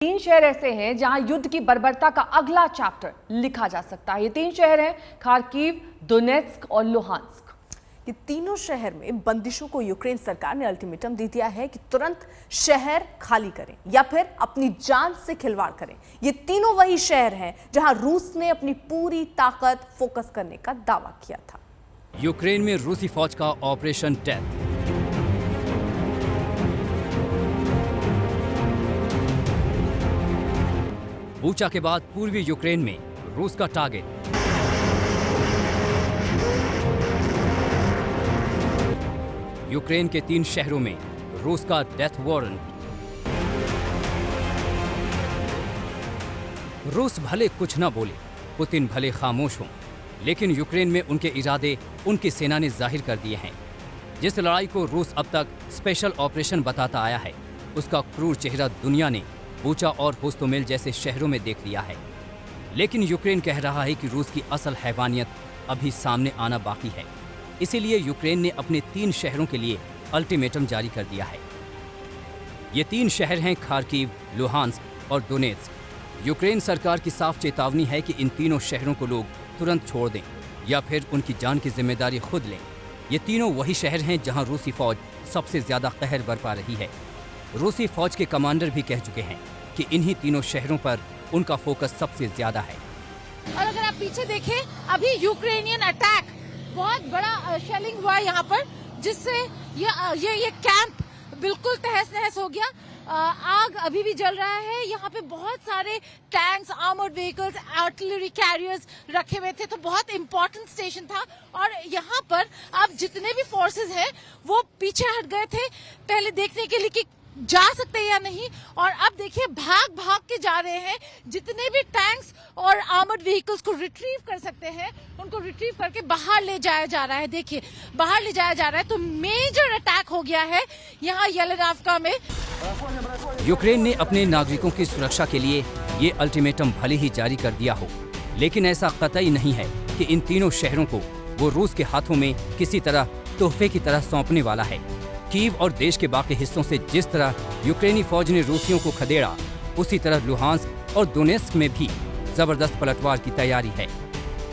तीन शहर ऐसे हैं जहां युद्ध की बर्बरता का अगला चैप्टर लिखा जा सकता है। ये तीन शहर हैं खार्किव, दोनेत्स्क और लुहांस्क। ये तीनों शहर में बंदिशों को यूक्रेन सरकार ने अल्टीमेटम दे दिया है कि तुरंत शहर खाली करें या फिर अपनी जान से खिलवाड़ करें। ये तीनों वही शहर हैं जहां रूस ने अपनी पूरी ताकत फोकस करने का दावा किया था। यूक्रेन में रूसी फौज का ऑपरेशन डेथ। बूचा के बाद पूर्वी यूक्रेन में रूस का टारगेट। यूक्रेन के 3 शहरों में रूस का डेथ वारंट। रूस भले कुछ न बोले, पुतिन भले खामोश हों, लेकिन यूक्रेन में उनके इरादे उनकी सेना ने जाहिर कर दिए हैं। जिस लड़ाई को रूस अब तक स्पेशल ऑपरेशन बताता आया है, उसका क्रूर चेहरा दुनिया ने बूचा और होस्टोमेल जैसे शहरों में देख लिया है। लेकिन यूक्रेन कह रहा है कि रूस की असल हैवानियत अभी सामने आना बाकी है। इसीलिए यूक्रेन ने अपने 3 शहरों के लिए अल्टीमेटम जारी कर दिया है। ये 3 शहर हैं खार्किव, लुहांस्क और दोनेत्स्क। यूक्रेन सरकार की साफ चेतावनी है कि इन तीनों शहरों को लोग तुरंत छोड़ दें या फिर उनकी जान की जिम्मेदारी खुद लें। ये तीनों वही शहर हैं जहां रूसी फौज सबसे ज्यादा कहर बरपा रही है। रूसी फौज के कमांडर भी कह चुके हैं कि इन्हीं तीनों शहरों पर उनका फोकस सबसे ज्यादा है। और अगर आप पीछे देखें, अभी यूक्रेनियन अटैक, बहुत बड़ा शेलिंग हुआ यहाँ पर, जिससे ये कैंप बिल्कुल तहस नहस हो गया। आग अभी भी जल रहा है। यहाँ पे बहुत सारे tanks, armoured vehicles, artillery carriers रखे हुए थे, तो बहुत इंपॉर्टेंट स्टेशन था। और यहाँ पर अब जितने भी फोर्सेस हैं वो पीछे हट गए थे पहले देखने के लिए कि जा सकते हैं या नहीं, और अब देखिए भाग भाग के जा रहे हैं। जितने भी टैंक्स और आर्मर्ड व्हीकल्स को रिट्रीव कर सकते हैं, उनको रिट्रीव करके बाहर ले जाया जा रहा है। देखिए बाहर ले जाया जा रहा है। तो मेजर अटैक हो गया है यहाँ येलेनावका में। यूक्रेन ने अपने नागरिकों की सुरक्षा के लिए ये अल्टीमेटम भले ही जारी कर दिया हो, लेकिन ऐसा कतई नहीं है कि इन तीनों शहरों को वो रूस के हाथों में किसी तरह तोहफे की तरह सौंपने वाला है। कीव और देश के बाकी हिस्सों से जिस तरह यूक्रेनी फौज ने रूसियों को खदेड़ा, उसी तरह लुहांस्क और दोनेत्स्क में भी जबरदस्त पलटवार की तैयारी है।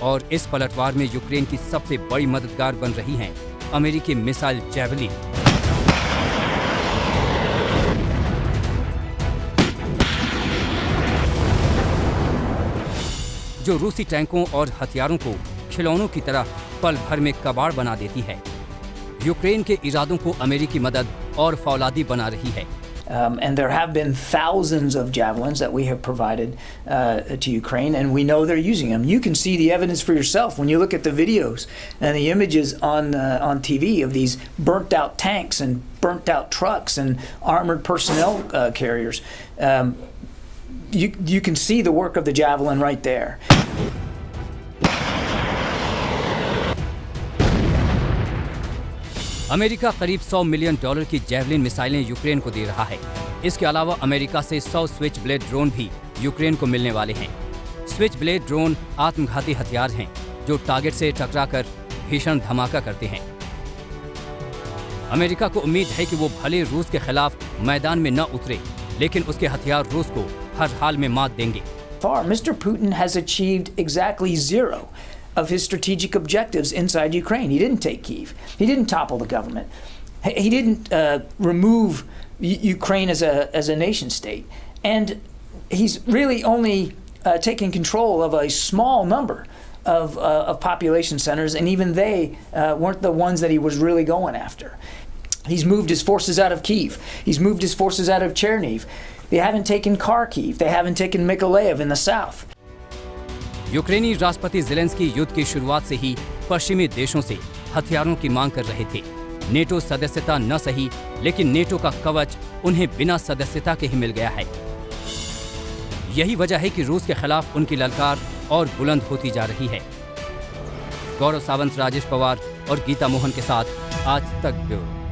और इस पलटवार में यूक्रेन की सबसे बड़ी मददगार बन रही हैं अमेरिकी मिसाइल जैवलिन। जो रूसी टैंकों और हथियारों को खिलौनों की तरह पल भर में कबाड़ बना देती है। यूक्रेन के इरादों को अमेरिकी मदद और फौलादी बना रही है। And there have been thousands of javelins that we have provided to Ukraine, and we know they're using them. You can see the evidence for yourself when you look at the videos and the images on TV of these burnt out tanks and burnt out trucks and armored personnel carriers. You can see the work of the javelin right there. America करीब $100 million की javelin मिसाइलें Ukraine को दे रहा है। इसके अलावा America से 100 switch blade drone भी यूक्रेन को मिलने वाले हैं। स्विच ब्लेड ड्रोन आत्मघाती हथियार हैं जो टारगेट से टकराकर भीषण धमाका करते हैं। अमेरिका को उम्मीद है कि वो भले रूस के खिलाफ मैदान में न उतरे, लेकिन उसके हथियार रूस को हर हाल में मात देंगे। Mr. Putin has achieved exactly 0 of his strategic objectives inside Ukraine. He didn't take Kyiv. He didn't topple the government. He didn't remove Ukraine as a nation state. And he's really only taken control of a small number of population centers, and even they weren't the ones that he was really going after. He's moved his forces out of Kyiv. He's moved his forces out of Chernihiv. They haven't taken Kharkiv. They haven't taken Mykolaiv in the south. यूक्रेनी राष्ट्रपति Zelensky युद्ध की शुरुआत से ही पश्चिमी देशों से हथियारों की मांग कर रहे थे। नेटो सदस्यता न सही, लेकिन नेटो का कवच उन्हें बिना सदस्यता के ही मिल गया है। यही वजह है कि रूस के खिलाफ उनकी ललकार और बुलंद होती जा रही है। गौरव सावंत, राजेश पवार और गीता मोहन के साथ आज तक ब्यूरो।